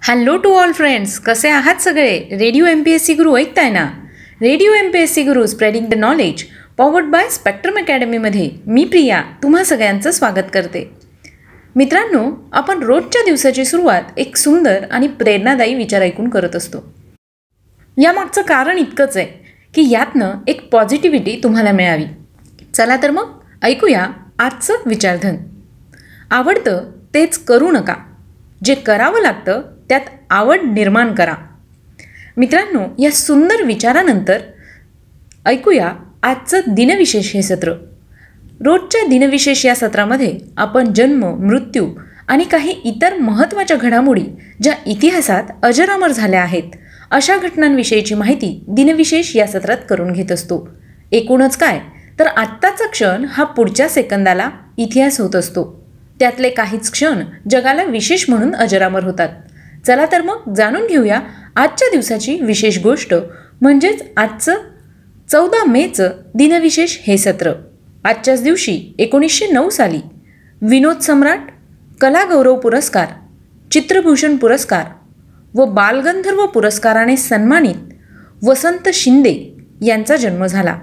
Hello to all friends, कसे आहात सगळे? रेडिओ MPSC गुरु ऐकताय ना? Radio MPSC Guru spreading the knowledge powered by Spectrum अकॅडमीमध्ये मी प्रिया तुम्हा सगळ्यांचं स्वागत करते. मित्रांनो, आपण रोजच्या दिवसाची सुरुवात एक सुंदर आणि प्रेरणादायी विचार ऐकून करत असतो. यामागचं कारण इतकंच आहे की यातनं एक पॉझिटिव्हिटी तुम्हाला मिळावी. चला तर मग ऐकूया आजचं विचारधन. आवडतं तेच करू नका, जे करावं लागतं त्यात आवड निर्माण करा. मित्रांनो, या सुंदर विचारानंतर ऐकूया आजचं दिनविशेष हे सत्र. रोजच्या दिनविशेष या सत्रामध्ये आपण जन्म, मृत्यू आणि काही इतर महत्त्वाच्या घडामोडी ज्या इतिहासात अजरामर झाल्या आहेत अशा घटनांविषयीची माहिती दिनविशेष या सत्रात करून घेत असतो. एकूणच काय तर आत्ताचा क्षण हा पुढच्या सेकंदाला इतिहास होत असतो. त्यातले काहीच क्षण जगाला विशेष म्हणून अजरामर होतात. चला तर मग जाणून घेऊया आजच्या दिवसाची विशेष गोष्ट, म्हणजेच आजचं 14 मेचं दिनविशेष हे सत्र. आजच्याच दिवशी 1909 साली विनोद सम्राट, कलागौरव पुरस्कार, चित्रभूषण पुरस्कार व बालगंधर्व पुरस्काराने सन्मानित वसंत शिंदे यांचा जन्म झाला.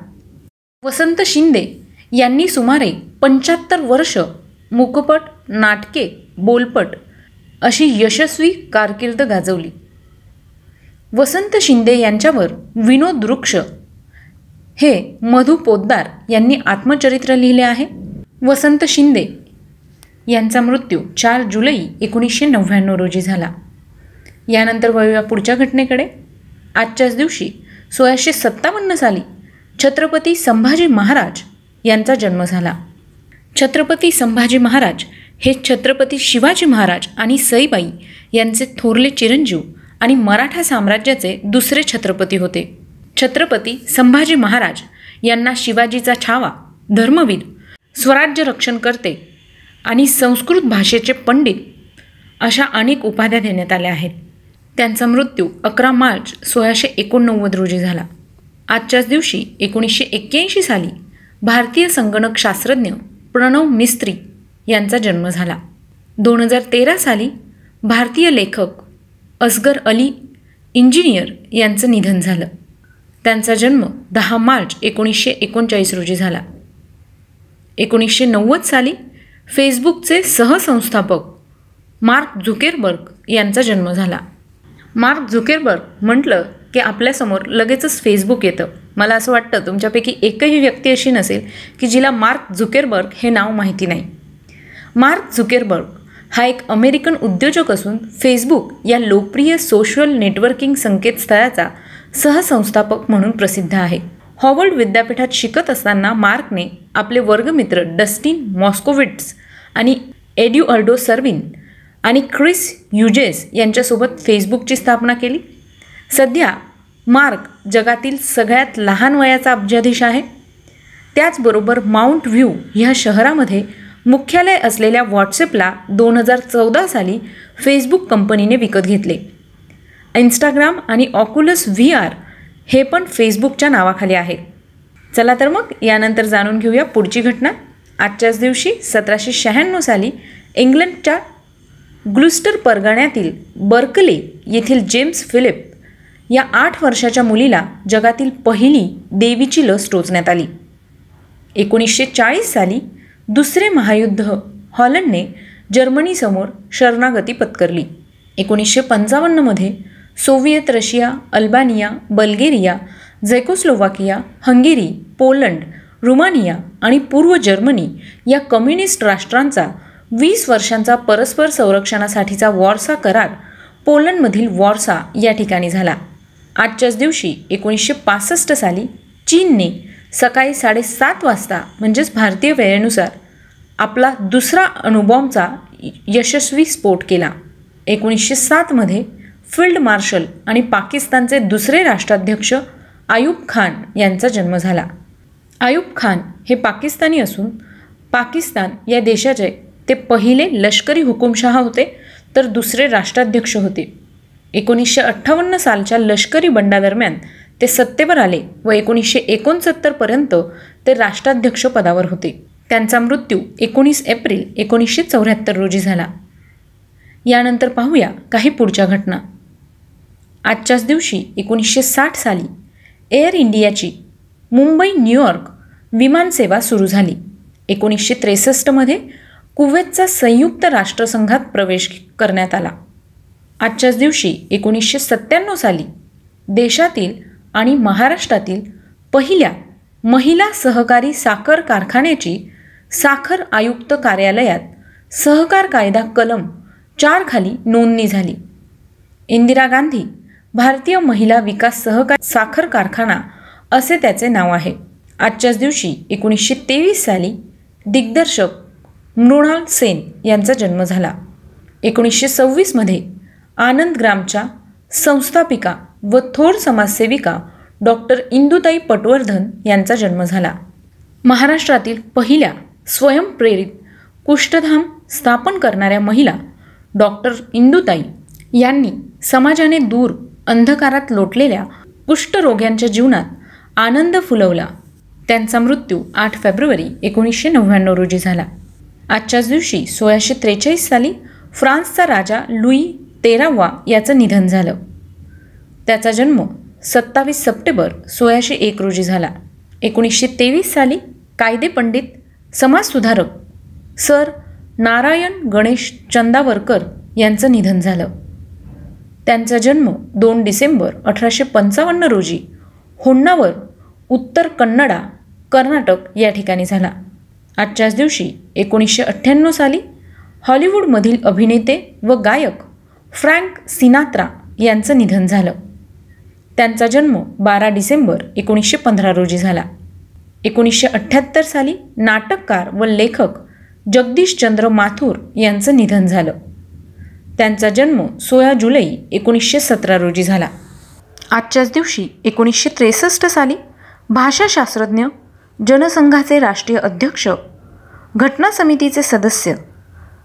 वसंत शिंदे यांनी सुमारे 75 वर्ष मूकपट, नाटके, बोलपट अशी यशस्वी कारकीर्द गाजवली. वसंत शिंदे यांच्यावर विनोद वृक्ष हे मधु पोद्दार यांनी आत्मचरित्र लिहिले आहे. वसंत शिंदे यांचा मृत्यू 4 जुलै 1999 रोजी झाला. यानंतर वळूया पुढच्या घटनेकडे. आजच्याच दिवशी 1657 साली छत्रपती संभाजी महाराज यांचा जन्म झाला. छत्रपती संभाजी महाराज हे छत्रपती शिवाजी महाराज आणि सईबाई यांचे थोरले चिरंजीव आणि मराठा साम्राज्याचे दुसरे छत्रपती होते. छत्रपती संभाजी महाराज यांना शिवाजीचा छावा, धर्मवीर, स्वराज्य रक्षणकर्ते आणि संस्कृत भाषेचे पंडित अशा अनेक उपाध्या देण्यात आल्या आहेत. त्यांचा मृत्यू 11 मार्च 1689 रोजी झाला. आजच्याच दिवशी 1981 साली भारतीय संगणक शास्त्रज्ञ प्रणव मिस्त्री यांचा जन्म झाला. 2013 साली भारतीय लेखक असगर अली इंजिनियर यांचं निधन झालं. त्यांचा जन्म 10 मार्च 1939 रोजी झाला. 1990 साली फेसबुकचे सहसंस्थापक मार्क झुकेरबर्ग यांचा जन्म झाला. मार्क झुकेरबर्ग म्हटलं की आपल्यासमोर लगेचच फेसबुक येतं. मला असं वाटतं तुमच्यापैकी एकही व्यक्ती अशी नसेल की जिला मार्क झुकेरबर्ग हे नाव माहिती नाही. मार्क झुकेरबर्ग हा एक अमेरिकन उद्योजक असून फेसबुक या लोकप्रिय सोशल नेटवर्किंग संकेतस्थळाचा सहसंस्थापक म्हणून प्रसिद्ध आहे. हॉवर्ड विद्यापीठात शिकत असताना मार्कने आपले वर्गमित्र डस्टिन मॉस्कोविट्स आणि एड्युआर्डो सर्विन आणि क्रिस ह्युजेस यांच्यासोबत फेसबुकची स्थापना केली. सध्या मार्क जगातील सगळ्यात लहान वयाचा अब्जाधीश आहे. त्याचबरोबर माउंट व्ह्यू ह्या शहरामध्ये मुख्यालय असलेल्या व्हॉट्सॲपला 2014 साली फेसबुक कंपनीने विकत घेतले. इंस्टाग्राम आणि ऑक्युलस VR हे पण फेसबुकच्या नावाखाली आहेत. चला तर मग यानंतर जाणून घेऊया पुढची घटना. आजच्याच दिवशी 1796 साली इंग्लंडच्या ग्लुस्टर परगण्यातील बर्कले येथील जेम्स फिलिप या 8 वर्षाच्या मुलीला जगातील पहिली देवीची लस टोचण्यात आली. 1940 साली दुसरे महायुद्ध हॉलंडने जर्मनीसमोर शरणागती पत्करली. 1955 मध्ये Soviet Russia, Albania, Bulgaria, Czechoslovakia, Hungary, Poland, Romania आणि पूर्व जर्मनी या कम्युनिस्ट राष्ट्रांचा 20 वर्षांचा परस्पर संरक्षणासाठीचा वॉर्सा करार पोलंडमधील वॉर्सा या ठिकाणी झाला. आजच्याच दिवशी 1965 साली चीनने सकाळी 7:30 वाजता म्हणजेच भारतीय वेळेनुसार आपला दुसरा अणुबॉम्बचा यशस्वी स्फोट केला. 1907 मध्ये फील्ड मार्शल आणि पाकिस्तानचे दुसरे राष्ट्राध्यक्ष आयूब खान यांचा जन्म झाला. आयूब खान हे पाकिस्तानी असून पाकिस्तान या देशाचे ते पहिले लष्करी हुकुमशहा होते तर दुसरे राष्ट्राध्यक्ष होते. 1958 सालच्या लष्करी बंडादरम्यान ते सत्तेवर आले व 1969 पर्यंत ते राष्ट्राध्यक्ष पदावर होते. त्यांचा मृत्यू 19 एप्रिल 1974 रोजी झाला. यानंतर पाहूया काही पुढच्या घटना. आजच्याच दिवशी 1960 साली एअर इंडियाची मुंबई न्यूयॉर्क विमानसेवा सुरू झाली. 1963मध्ये कुवेतचा संयुक्त राष्ट्रसंघात प्रवेश करण्यात आला. आजच्याच दिवशी 1997 साली देशातील आणि महाराष्ट्रातील पहिल्या महिला सहकारी साखर कारखान्याची साखर आयुक्त कार्यालयात सहकार कायदा कलम 4 खाली नोंदणी झाली. इंदिरा गांधी भारतीय महिला विकास सहकार साखर कारखाना असे त्याचे नाव आहे. आजच्याच दिवशी 1923 साली दिग्दर्शक मृणाल सेन यांचा जन्म झाला. 1926मध्ये आनंदग्रामच्या संस्थापिका व थोर समाजसेविका डॉक्टर इंदुताई पटवर्धन यांचा जन्म झाला. महाराष्ट्रातील पहिल्या स्वयंप्रेरित कुष्ठधाम स्थापन करणाऱ्या महिला डॉक्टर इंदुताई यांनी समाजाने दूर अंधकारात लोटलेल्या कुष्ठरोग्यांच्या जीवनात आनंद फुलवला. त्यांचा मृत्यू 8 फेब्रुवारी 1999 रोजी झाला. आजच्याच दिवशी 1643 साली फ्रान्सचा राजा लुई 13वा याचं निधन झालं. त्याचा जन्म 27 सप्टेंबर 1601 रोजी झाला. 1923 साली कायदेपंडित समाजसुधारक सर नारायण गणेश चंदावरकर यांचं निधन झालं. त्यांचा जन्म 2 डिसेंबर 1855 रोजी होन्नावर, उत्तर कन्नडा, कर्नाटक या ठिकाणी झाला. आजच्याच दिवशी 1998 साली हॉलिवूडमधील अभिनेते व गायक फ्रँक सिनात्रा यांचं निधन झालं. त्यांचा जन्म 12 डिसेंबर 1915 रोजी झाला. 1978 साली नाटककार व लेखक जगदीशचंद्र माथुर यांचं निधन झालं. त्यांचा जन्म 16 जुलै 1917 रोजी झाला. आजच्याच दिवशी 1963 साली भाषाशास्त्रज्ञ, जनसंघाचे राष्ट्रीय अध्यक्ष, घटना समितीचे सदस्य,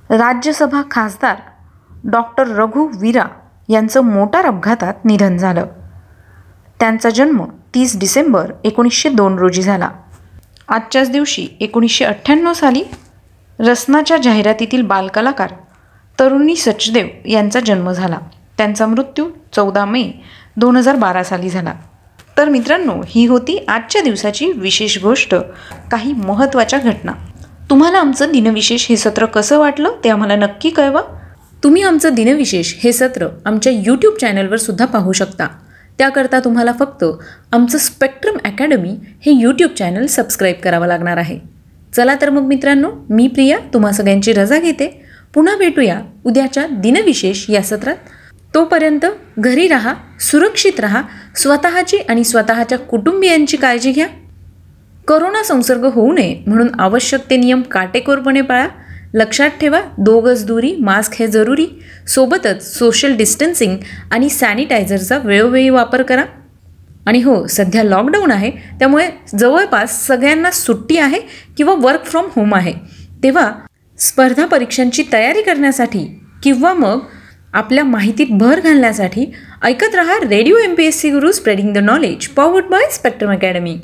राज्यसभा खासदार डॉक्टर रघु वीरा यांचं मोटार अपघातात निधन झालं. त्यांचा जन्म 30 डिसेंबर 1902 रोजी झाला. आजच्याच दिवशी 1998 साली रसनाच्या जाहिरातीतील बालकलाकार तरुणी सचदेव यांचा जन्म झाला. त्यांचा मृत्यू 14 मे 2012 साली झाला. तर मित्रांनो, ही होती आजच्या दिवसाची विशेष गोष्ट, काही महत्त्वाच्या घटना. तुम्हाला आमचं दिनविशेष हे सत्र कसं वाटलं ते आम्हाला नक्की कळवा. तुम्ही आमचं दिनविशेष हे सत्र आमच्या यूट्यूब चॅनलवर सुद्धा पाहू शकता. त्याकरता तुम्हाला फक्त आमचं स्पेक्ट्रम अकॅडमी हे यूट्यूब चॅनल सबस्क्राईब करावं लागणार आहे. चला तर मग मित्रांनो, मी प्रिया तुम्हा सगळ्यांची रजा घेते. पुन्हा भेटूया उद्याच्या दिनविशेष या सत्रात. तोपर्यंत घरी राहा, सुरक्षित राहा, स्वतःची आणि स्वतःच्या कुटुंबियांची काळजी घ्या. कोरोना संसर्ग होऊ नये म्हणून आवश्यक ते नियम काटेकोरपणे पाळा. लक्षात ठेवा, 2 गज दूरी, मास्क हे जरुरी. सोबतच सोशल डिस्टन्सिंग आणि सॅनिटायझरचा वेळोवेळी वापर करा. आणि हो, सध्या लॉकडाऊन आहे, त्यामुळे जवळपास सगळ्यांना सुट्टी आहे किंवा वर्क फ्रॉम होम आहे. तेव्हा स्पर्धा परीक्षांची तयारी करण्यासाठी किंवा मग आपल्या माहितीत भर घालण्यासाठी ऐकत रहा radio MPSC Guru, spreading the knowledge, powered by spectrum academy.